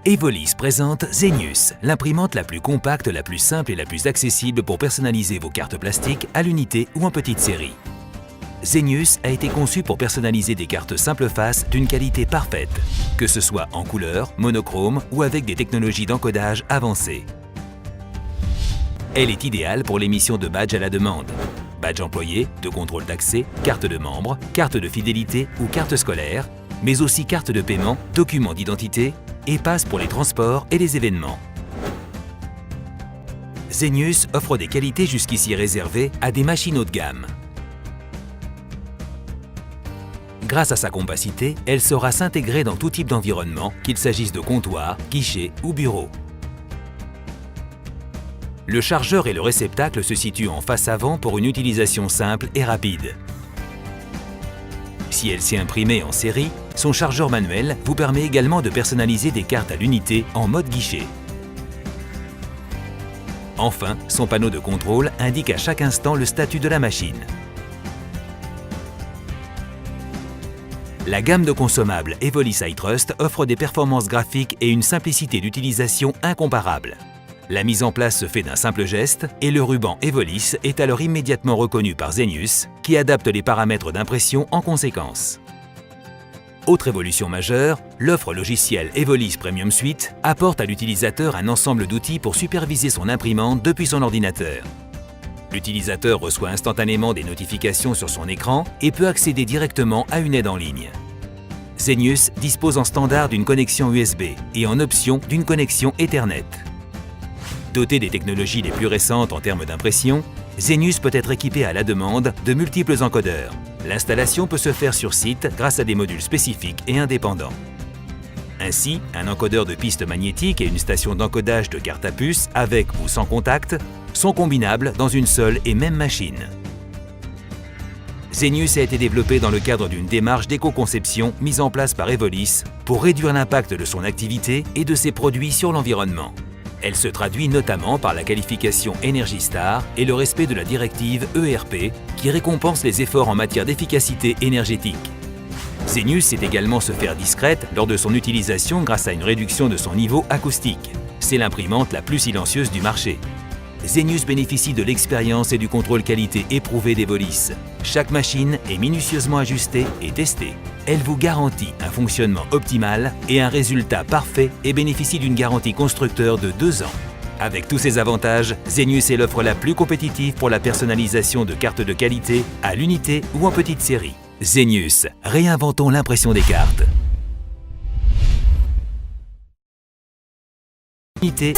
Evolis présente Zenius, l'imprimante la plus compacte, la plus simple et la plus accessible pour personnaliser vos cartes plastiques à l'unité ou en petite série. Zenius a été conçu pour personnaliser des cartes simple face d'une qualité parfaite, que ce soit en couleur, monochrome ou avec des technologies d'encodage avancées. Elle est idéale pour l'émission de badges à la demande. Badge employé, de contrôle d'accès, carte de membre, carte de fidélité ou carte scolaire, mais aussi carte de paiement, document d'identité et passe pour les transports et les événements. Zenius offre des qualités jusqu'ici réservées à des machines haut de gamme. Grâce à sa compacité, elle saura s'intégrer dans tout type d'environnement, qu'il s'agisse de comptoir, guichet ou bureau. Le chargeur et le réceptacle se situent en face avant pour une utilisation simple et rapide. Si elle s'est imprimée en série, son chargeur manuel vous permet également de personnaliser des cartes à l'unité en mode guichet. Enfin, son panneau de contrôle indique à chaque instant le statut de la machine. La gamme de consommables Evolis iTrust offre des performances graphiques et une simplicité d'utilisation incomparable. La mise en place se fait d'un simple geste et le ruban Evolis est alors immédiatement reconnu par Zenius, qui adapte les paramètres d'impression en conséquence. Autre évolution majeure, l'offre logicielle Evolis Premium Suite apporte à l'utilisateur un ensemble d'outils pour superviser son imprimante depuis son ordinateur. L'utilisateur reçoit instantanément des notifications sur son écran et peut accéder directement à une aide en ligne. Zenius dispose en standard d'une connexion USB et en option d'une connexion Ethernet. Doté des technologies les plus récentes en termes d'impression, Zenius peut être équipé à la demande de multiples encodeurs. L'installation peut se faire sur site grâce à des modules spécifiques et indépendants. Ainsi, un encodeur de piste magnétique et une station d'encodage de carte à puce avec ou sans contact sont combinables dans une seule et même machine. Zenius a été développé dans le cadre d'une démarche d'éco-conception mise en place par Evolis pour réduire l'impact de son activité et de ses produits sur l'environnement. Elle se traduit notamment par la qualification Energy Star et le respect de la directive ERP qui récompense les efforts en matière d'efficacité énergétique. Zenius sait également se faire discrète lors de son utilisation grâce à une réduction de son niveau acoustique. C'est l'imprimante la plus silencieuse du marché. Zenius bénéficie de l'expérience et du contrôle qualité éprouvé d'Evolis. Chaque machine est minutieusement ajustée et testée. Elle vous garantit un fonctionnement optimal et un résultat parfait et bénéficie d'une garantie constructeur de 2 ans. Avec tous ces avantages, Zenius est l'offre la plus compétitive pour la personnalisation de cartes de qualité à l'unité ou en petite série. Zenius, réinventons l'impression des cartes. Unité